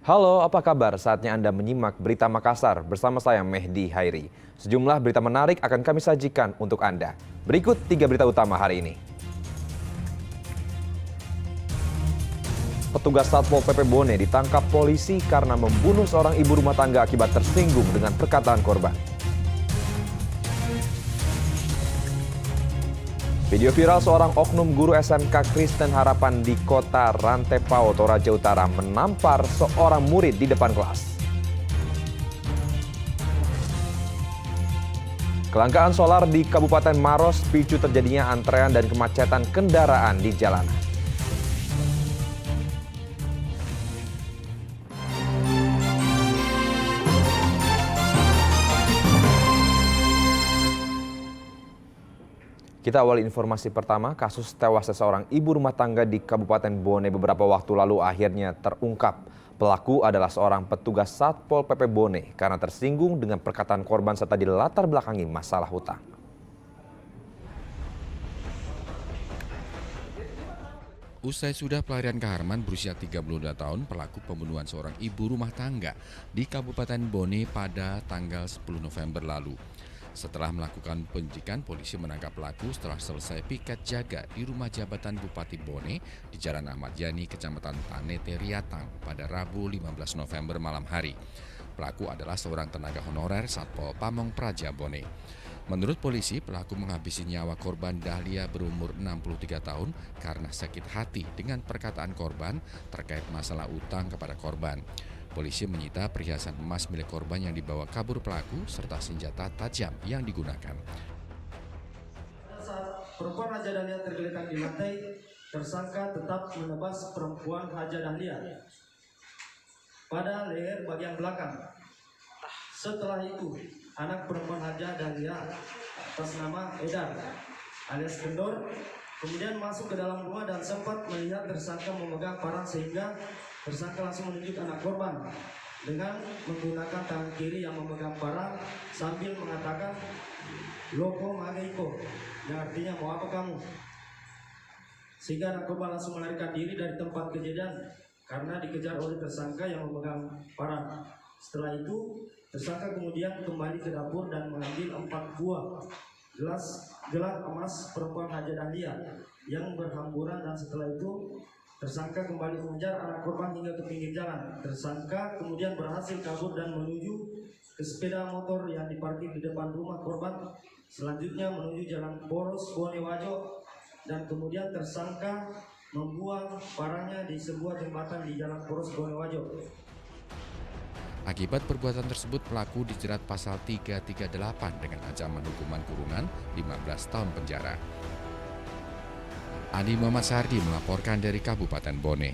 Halo, apa kabar? Saatnya Anda menyimak Berita Makassar bersama saya Mehdi Hairi. Sejumlah berita menarik akan kami sajikan untuk Anda. Berikut 3 berita utama hari ini. Petugas Satpol PP Bone ditangkap polisi karena membunuh seorang ibu rumah tangga akibat tersinggung dengan perkataan korban. Video viral seorang oknum guru SMK Kristen Harapan di kota Rantepao, Toraja Utara menampar seorang murid di depan kelas. Kelangkaan solar di Kabupaten Maros picu terjadinya antrean dan kemacetan kendaraan di jalanan. Kita awali informasi pertama, kasus tewasnya seorang ibu rumah tangga di Kabupaten Bone beberapa waktu lalu akhirnya terungkap. Pelaku adalah seorang petugas Satpol PP Bone karena tersinggung dengan perkataan korban serta dilatar belakangi masalah hutang. Usai sudah pelarian ke Harman berusia 32 tahun, pelaku pembunuhan seorang ibu rumah tangga di Kabupaten Bone pada tanggal 10 November lalu. Setelah melakukan penyidikan, polisi menangkap pelaku setelah selesai piket jaga di rumah jabatan Bupati Bone di Jalan Ahmad Yani, Kecamatan Tanete Riatang pada Rabu 15 November malam hari. Pelaku adalah seorang tenaga honorer Satpol Pamong Praja Bone. Menurut polisi, pelaku menghabisi nyawa korban Dahlia berumur 63 tahun karena sakit hati dengan perkataan korban terkait masalah utang kepada korban. Polisi menyita perhiasan emas milik korban yang dibawa kabur pelaku serta senjata tajam yang digunakan. Saat perempuan Haja Dahlia tergeletak di lantai, tersangka tetap menebas perempuan Haja Dahlia pada leher bagian belakang. Setelah itu, anak perempuan Haja Dahlia atas nama Edar alias Kendor kemudian masuk ke dalam rumah dan sempat melihat tersangka memegang parang sehingga tersangka langsung menunjuk anak korban dengan menggunakan tangan kiri yang memegang parang sambil mengatakan "Loko Mageiko" yang artinya "mau apa kamu?" Sehingga anak korban langsung melarikan diri dari tempat kejadian karena dikejar oleh tersangka yang memegang parang. Setelah itu, tersangka kemudian kembali ke dapur dan mengambil 4 buah gelang emas perempuan Haja Dahlia yang berhamburan, dan setelah itu tersangka kembali mengejar anak korban hingga ke pinggir jalan. Tersangka kemudian berhasil kabur dan menuju ke sepeda motor yang diparkir di depan rumah korban. Selanjutnya menuju Jalan Poros Bonewajo dan kemudian tersangka membuang parangnya di sebuah jembatan di Jalan Poros Bonewajo. Akibat perbuatan tersebut, pelaku dijerat pasal 338 dengan ancaman hukuman kurungan 15 tahun penjara. Adi Muhammad Sardi melaporkan dari Kabupaten Bone.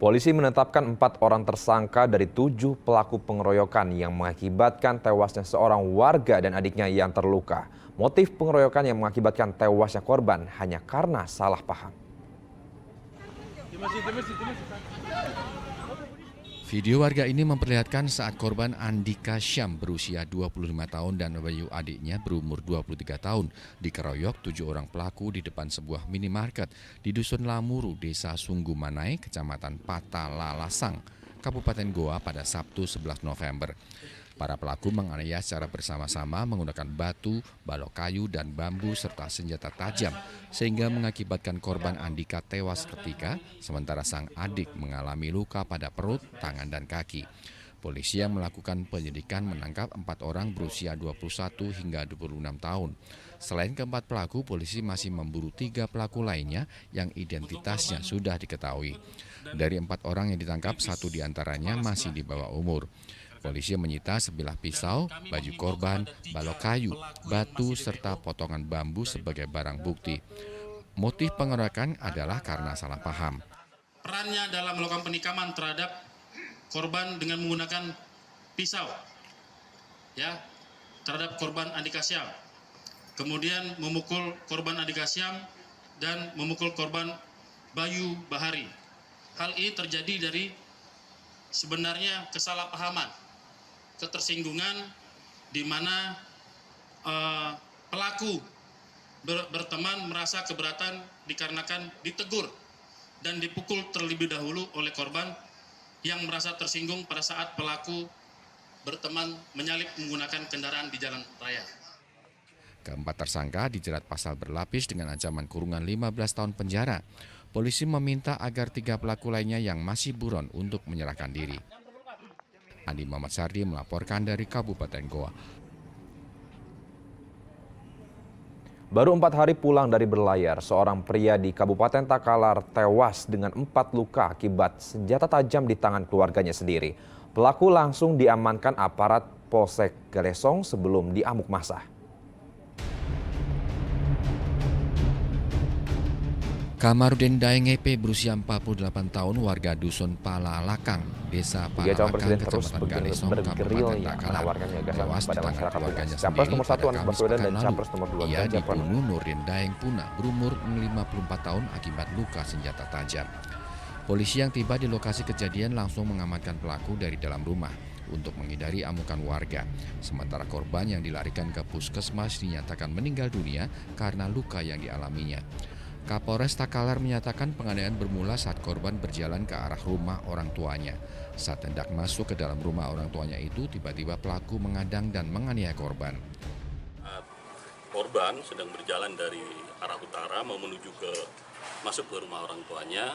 Polisi menetapkan 4 orang tersangka dari 7 pelaku pengeroyokan yang mengakibatkan tewasnya seorang warga dan adiknya yang terluka. Motif pengeroyokan yang mengakibatkan tewasnya korban hanya karena salah paham. Video warga ini memperlihatkan saat korban Andika Syam berusia 25 tahun dan Bayu adiknya berumur 23 tahun dikeroyok 7 orang pelaku di depan sebuah minimarket di Dusun Lamuru, Desa Sunggumanai, Kecamatan Patalalasang, Kabupaten Goa pada Sabtu 11 November. Para pelaku menganiaya secara bersama-sama menggunakan batu, balok kayu, dan bambu serta senjata tajam sehingga mengakibatkan korban Andika tewas seketika, sementara sang adik mengalami luka pada perut, tangan, dan kaki. Polisi yang melakukan penyidikan menangkap 4 orang berusia 21 hingga 26 tahun. Selain keempat pelaku, polisi masih memburu 3 pelaku lainnya yang identitasnya sudah diketahui. Dari 4 orang yang ditangkap, 1 diantaranya masih di bawah umur. Polisi menyita sebilah pisau, baju korban, balok kayu, batu, serta potongan bambu sebagai barang bukti. Motif pengeroyokan adalah karena salah paham. Perannya dalam melakukan penikaman terhadap korban dengan menggunakan pisau, ya, terhadap korban Andika Syam. Kemudian memukul korban Andika Syam dan memukul korban Bayu Bahari. Hal ini terjadi dari sebenarnya kesalahpahaman, ketersinggungan di mana pelaku berteman merasa keberatan dikarenakan ditegur dan dipukul terlebih dahulu oleh korban yang merasa tersinggung pada saat pelaku berteman menyalip menggunakan kendaraan di jalan raya. Keempat tersangka dijerat pasal berlapis dengan ancaman kurungan 15 tahun penjara. Polisi meminta agar 3 pelaku lainnya yang masih buron untuk menyerahkan diri. Andi Muhammad Sardi melaporkan dari Kabupaten Goa. Baru 4 hari pulang dari berlayar, seorang pria di Kabupaten Takalar tewas dengan 4 luka akibat senjata tajam di tangan keluarganya sendiri. Pelaku langsung diamankan aparat Polsek Galesong sebelum diamuk massa. Kamarudin Daeng EP berusia 48 tahun, warga Dusun Palalakang, Desa 3 calon presiden Palalakang, terus Kecamatan Galesong, Kabupaten bergerilya Takalar, menawarkan gagasan tewas di pada tangan masyarakat keluarganya luas. Capres sendiri nomor 1 pada Anies Kamis Baswedan pekan dan lalu. Capres nomor 2 Ia Ganjar Pranowo. dibunuh Nurdin Daeng Puna berumur 54 tahun akibat luka senjata tajam. Polisi yang tiba di lokasi kejadian langsung mengamankan pelaku dari dalam rumah untuk menghindari amukan warga. Sementara korban yang dilarikan ke puskesmas dinyatakan meninggal dunia karena luka yang dialaminya. Kapolres Takalar menyatakan penganiayaan bermula saat korban berjalan ke arah rumah orang tuanya. Saat hendak masuk ke dalam rumah orang tuanya itu, tiba-tiba pelaku mengadang dan menganiaya korban. Korban sedang berjalan dari arah utara mau menuju masuk ke rumah orang tuanya.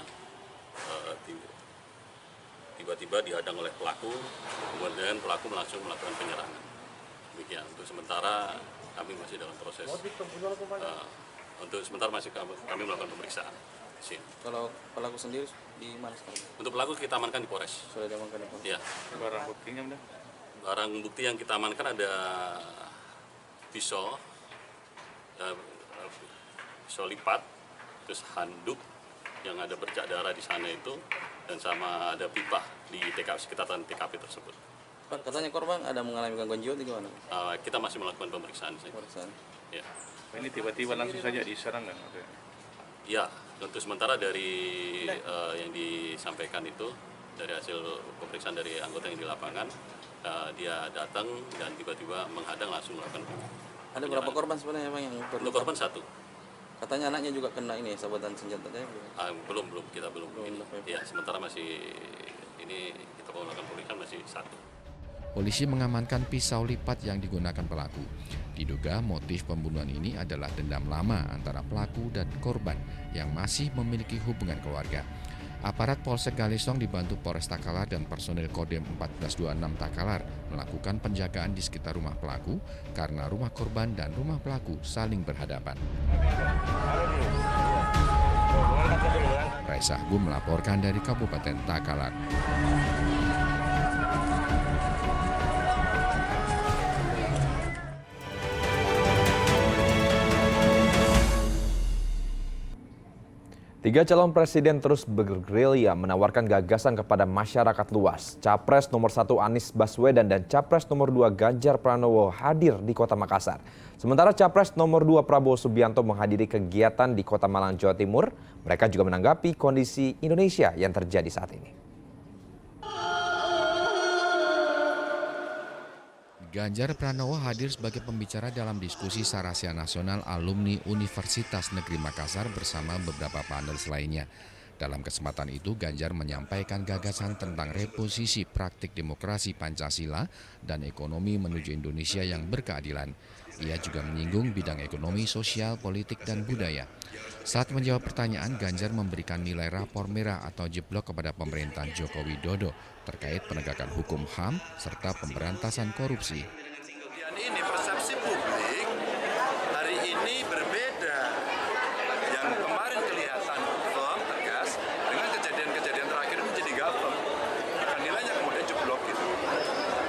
Tiba-tiba dihadang oleh pelaku, kemudian pelaku langsung melakukan penyerangan. Demikian. Untuk sementara kami masih dalam proses. Untuk sementara masih kami melakukan pemeriksaan. Kalau pelaku sendiri di mana sekarang? Untuk pelaku kita amankan di Polres. Sudah diamankan di Polres? Ya. Barang buktinya udah? Barang bukti yang kita amankan ada pisau, pisau lipat, terus handuk yang ada bercak darah di sana itu, dan sama ada pipa di TKP, sekitaran TKP tersebut. Pak, katanya korban ada mengalami gangguan jiwa di mana? Kita masih melakukan pemeriksaan. Pemeriksaan. Ya. Ini tiba-tiba langsung saja diserang kan? Ya, untuk sementara dari yang disampaikan itu, dari hasil pemeriksaan dari anggota yang di lapangan, dia datang dan tiba-tiba menghadang langsung melakukan. Ada berapa korban sebenarnya Bang yang Untuk korban 1. Katanya anaknya juga kena ini sabetan senjatanya. Belum kita belum ini. Belum. Ya, sementara masih ini kita melakukan pemeriksaan masih 1. Polisi mengamankan pisau lipat yang digunakan pelaku. Diduga motif pembunuhan ini adalah dendam lama antara pelaku dan korban yang masih memiliki hubungan keluarga. Aparat Polsek Galesong dibantu Polres Takalar dan personil Kodim 1426 Takalar melakukan penjagaan di sekitar rumah pelaku karena rumah korban dan rumah pelaku saling berhadapan. Raisa Hugum melaporkan dari Kabupaten Takalar. Tiga calon presiden terus bergerilya menawarkan gagasan kepada masyarakat luas. Capres nomor 1 Anies Baswedan dan Capres nomor 2 Ganjar Pranowo hadir di Kota Makassar. Sementara Capres nomor 2 Prabowo Subianto menghadiri kegiatan di Kota Malang, Jawa Timur. Mereka juga menanggapi kondisi Indonesia yang terjadi saat ini. Ganjar Pranowo hadir sebagai pembicara dalam diskusi Sarasia Nasional Alumni Universitas Negeri Makassar bersama beberapa panelis lainnya. Dalam kesempatan itu, Ganjar menyampaikan gagasan tentang reposisi praktik demokrasi Pancasila dan ekonomi menuju Indonesia yang berkeadilan. Ia juga menyinggung bidang ekonomi, sosial, politik, dan budaya. Saat menjawab pertanyaan, Ganjar memberikan nilai rapor merah atau jeblok kepada pemerintahan Joko Widodo terkait penegakan hukum HAM serta pemberantasan korupsi. Ini persepsi publik hari ini berbeda. Yang kemarin kelihatan firm, tegas, dengan kejadian-kejadian terakhir itu jadi gapem. Maka nilainya kemudian jeblok gitu.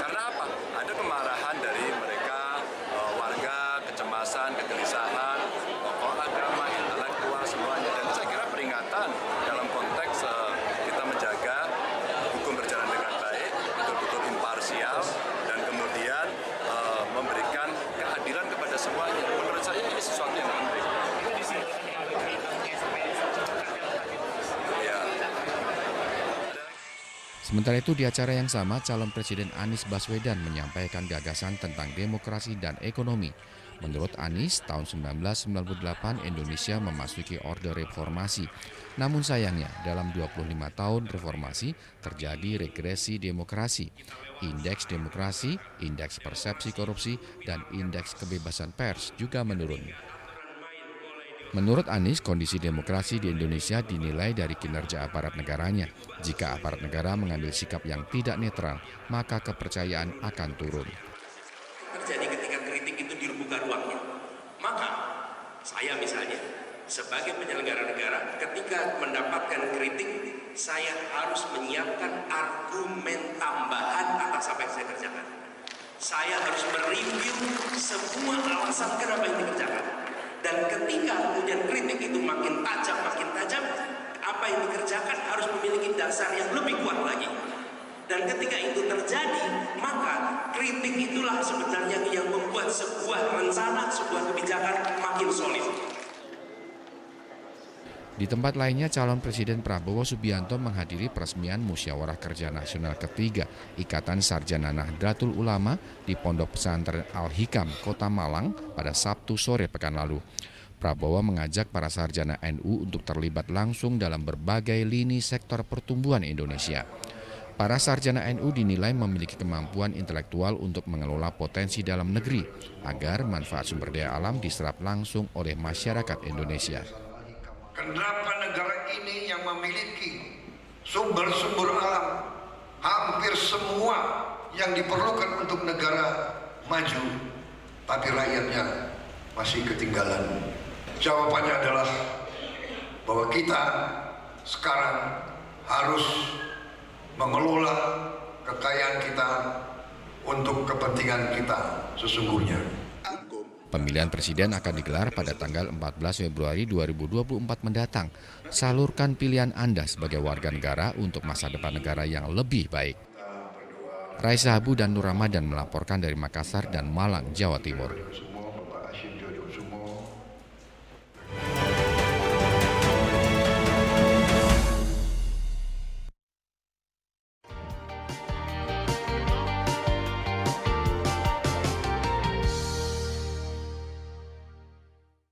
Karena apa? Ada kemarahan dari mereka, warga, kecemasan, kegelisahan, tokoh agama, intelektual, semuanya. Dan saya kira peringatan dalam konteks kita menjaga hukum berjalan dengan baik, betul-betul imparsial, dan kemudian memberikan keadilan kepada semuanya. Menurut saya ini sesuatu yang penting. Ya. Sementara itu di acara yang sama, calon Presiden Anies Baswedan menyampaikan gagasan tentang demokrasi dan ekonomi. Menurut Anies, tahun 1998 Indonesia memasuki orde reformasi. Namun sayangnya, dalam 25 tahun reformasi terjadi regresi demokrasi. Indeks demokrasi, indeks persepsi korupsi, dan indeks kebebasan pers juga menurun. Menurut Anies, kondisi demokrasi di Indonesia dinilai dari kinerja aparat negaranya. Jika aparat negara mengambil sikap yang tidak netral, maka kepercayaan akan turun. Terjadi ketika kritik itu dibuka ruangnya. Maka saya misalnya sebagai penyelenggara negara ketika mendapatkan kritik, saya harus menyiapkan argumen tambahan atas apa yang saya kerjakan. Saya harus mereview semua alasan kenapa yang dikerjakan. Dan ketika kemudian kritik itu makin tajam, apa yang dikerjakan harus memiliki dasar yang lebih kuat lagi. Dan ketika itu terjadi, maka kritik itulah sebenarnya yang membuat sebuah rencana, sebuah kebijakan makin solid. Di tempat lainnya, calon Presiden Prabowo Subianto menghadiri peresmian Musyawarah Kerja Nasional ketiga Ikatan Sarjana Nahdlatul Ulama di Pondok Pesantren Al-Hikam, Kota Malang pada Sabtu sore pekan lalu. Prabowo mengajak para sarjana NU untuk terlibat langsung dalam berbagai lini sektor pertumbuhan Indonesia. Para sarjana NU dinilai memiliki kemampuan intelektual untuk mengelola potensi dalam negeri agar manfaat sumber daya alam diserap langsung oleh masyarakat Indonesia. Kenapa negara ini yang memiliki sumber-sumber alam hampir semua yang diperlukan untuk negara maju, tapi rakyatnya masih ketinggalan? Jawabannya adalah bahwa kita sekarang harus mengelola kekayaan kita untuk kepentingan kita sesungguhnya. Pemilihan presiden akan digelar pada tanggal 14 Februari 2024 mendatang. Salurkan pilihan Anda sebagai warga negara untuk masa depan negara yang lebih baik. Raisa Habu dan Nur Ramadan melaporkan dari Makassar dan Malang, Jawa Timur.